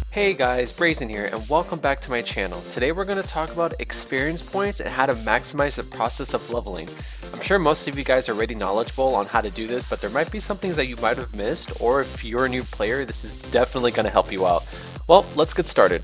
Hey guys, Brazen here, and welcome back to my channel. Today we're going to talk about experience points and how to maximize the process of leveling. I'm sure most of you guys are already knowledgeable on how to do this, but there might be some things that you might have missed, or if you're a new player, this is definitely going to help you out. Well, let's get started.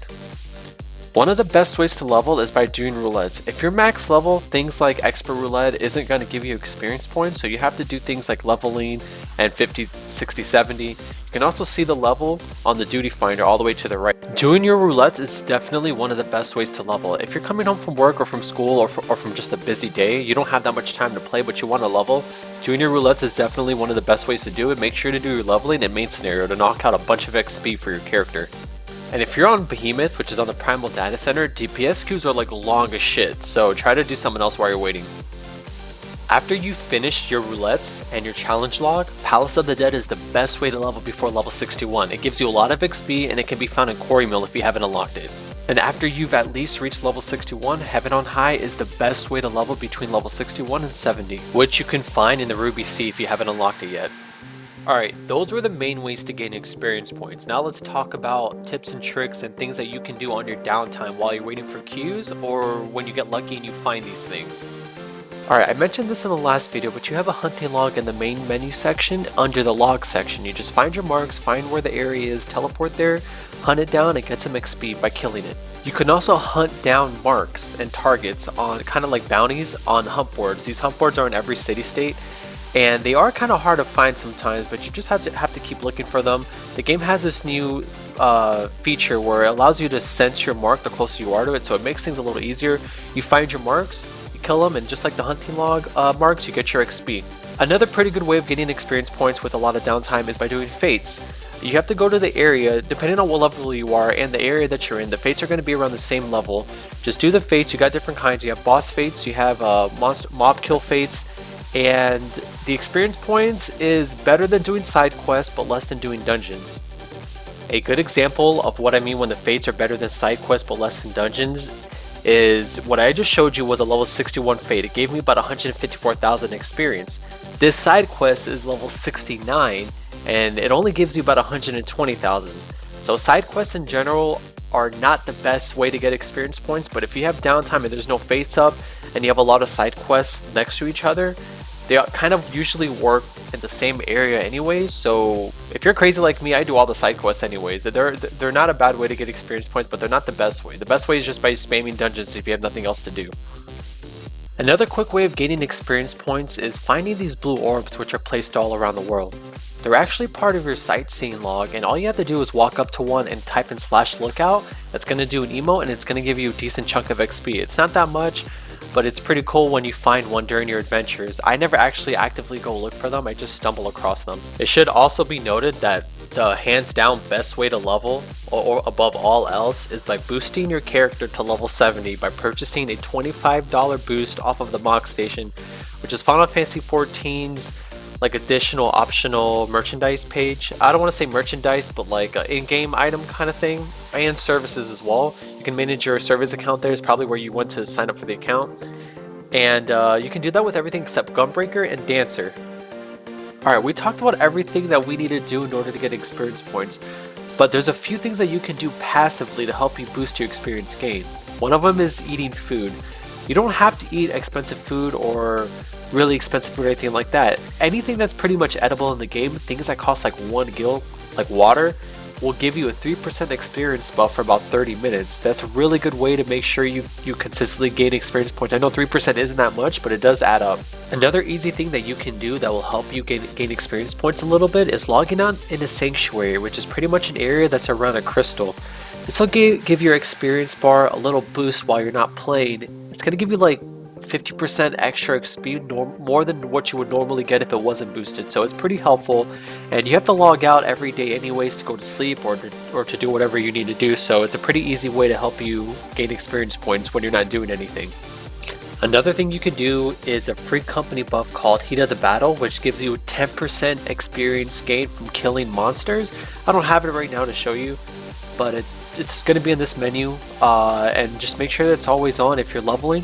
One of the best ways to level is by doing roulettes. If you're max level, things like expert roulette isn't going to give you experience points, so you have to do things like leveling and 50, 60, 70. You can also see the level on the duty finder all the way to the right. Doing your roulettes is definitely one of the best ways to level. If you're coming home from work or from school or from just a busy day, you don't have that much time to play but you want to level, doing your roulettes is definitely one of the best ways to do it. Make sure to do your leveling in main scenario to knock out a bunch of XP for your character. And if you're on Behemoth, which is on the Primal Data Center, DPS queues are like long as shit, so try to do something else while you're waiting. After you finish your roulettes and your challenge log, Palace of the Dead is the best way to level before level 61. It gives you a lot of XP and it can be found in Quarry Mill if you haven't unlocked it. And after you've at least reached level 61, Heaven on High is the best way to level between level 61 and 70, which you can find in the Ruby Sea if you haven't unlocked it yet. Alright, those were the main ways to gain experience points. Now let's talk about tips and tricks and things that you can do on your downtime while you're waiting for queues or when you get lucky and you find these things. Alright, I mentioned this in the last video, but you have a hunting log in the main menu section under the log section. You just find your marks, find where the area is, teleport there, hunt it down, and get some XP by killing it. You can also hunt down marks and targets on kind of like bounties on hunt boards. These hunt boards are in every city-state. And they are kind of hard to find sometimes, but you just have to keep looking for them. The game has this new feature where it allows you to sense your mark the closer you are to it, so it makes things a little easier. You find your marks, you kill them, and just like the hunting log marks, you get your XP. Another pretty good way of getting experience points with a lot of downtime is by doing fates. You have to go to the area, depending on what level you are and the area that you're in. The fates are going to be around the same level. Just do the fates. You got different kinds. You have boss fates, you have mob kill fates, and the experience points is better than doing side quests but less than doing dungeons. A good example of what I mean when the fates are better than side quests but less than dungeons is what I just showed you was a level 61 fate. It gave me about 154,000 experience. This side quest is level 69 and it only gives you about 120,000. So side quests in general are not the best way to get experience points, but if you have downtime and there's no fates up and you have a lot of side quests next to each other, they kind of usually work in the same area anyways, so if you're crazy like me, I do all the side quests anyways. They're not a bad way to get experience points, but they're not the best way. The best way is just by spamming dungeons if you have nothing else to do. Another quick way of gaining experience points is finding these blue orbs which are placed all around the world. They're actually part of your sightseeing log, and all you have to do is walk up to one and type in /lookout. That's going to do an emote and it's going to give you a decent chunk of XP. It's not that much, but it's pretty cool when you find one during your adventures. I never actually actively go look for them, I just stumble across them. It should also be noted that the hands down best way to level, or above all else, is by boosting your character to level 70 by purchasing a $25 boost off of the Mock Station, which is Final Fantasy XIV's like additional optional merchandise page. I don't want to say merchandise, but like an in-game item kind of thing, and services as well. You can manage your service account there. Is probably where you want to sign up for the account, and you can do that with everything except Gunbreaker and Dancer. Alright, we talked about everything that we need to do in order to get experience points, but there's a few things that you can do passively to help you boost your experience gain. One of them is eating food. You don't have to eat expensive food or really expensive food or anything like that. Anything that's pretty much edible in the game, things that cost like 1 gil, like water, will give you a 3% experience buff for about 30 minutes. That's a really good way to make sure you consistently gain experience points. I know 3% isn't that much, but it does add up. Another easy thing that you can do that will help you gain experience points a little bit is logging out in a sanctuary, which is pretty much an area that's around a crystal. This will give your experience bar a little boost while you're not playing. It's going to give you like 50% extra XP, more than what you would normally get if it wasn't boosted, so it's pretty helpful. And you have to log out every day anyways to go to sleep or to do whatever you need to do, so it's a pretty easy way to help you gain experience points when you're not doing anything. Another thing you can do is a free company buff called Heat of the Battle, which gives you 10% experience gain from killing monsters. I don't have it right now to show you, but it's going to be in this menu, and just make sure that it's always on if you're leveling.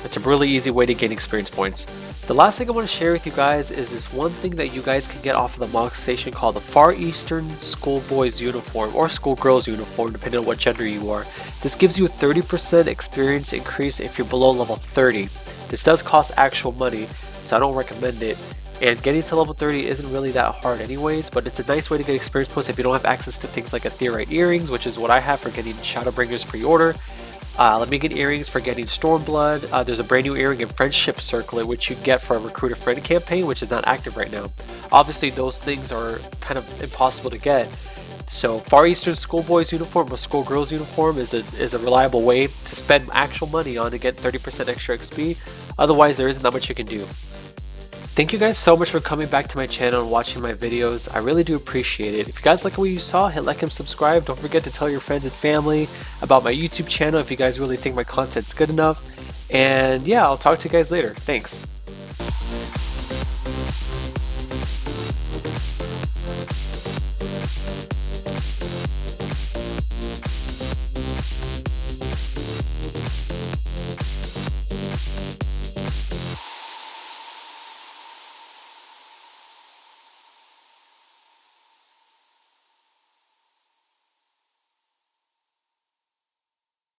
It's a really easy way to gain experience points. The last thing I want to share with you guys is this one thing that you guys can get off of the MOG station called the Far Eastern Schoolboys Uniform or Schoolgirls Uniform, depending on what gender you are. This gives you a 30% experience increase if you're below level 30. This does cost actual money, so I don't recommend it. And getting to level 30 isn't really that hard anyways, but it's a nice way to get experience points if you don't have access to things like a Theorite earrings, which is what I have for getting Shadowbringers pre-order. Let me get earrings for getting Stormblood. There's a brand new earring in Friendship Circlet, which you get for a Recruit a Friend campaign, which is not active right now. Obviously, those things are kind of impossible to get. So Far Eastern Schoolboys Uniform or Schoolgirls Uniform is a reliable way to spend actual money on to get 30% extra XP. Otherwise, there isn't that much you can do. Thank you guys so much for coming back to my channel and watching my videos. I really do appreciate it. If you guys like what you saw, hit like and subscribe. Don't forget to tell your friends and family about my YouTube channel if you guys really think my content's good enough. And yeah, I'll talk to you guys later. Thanks.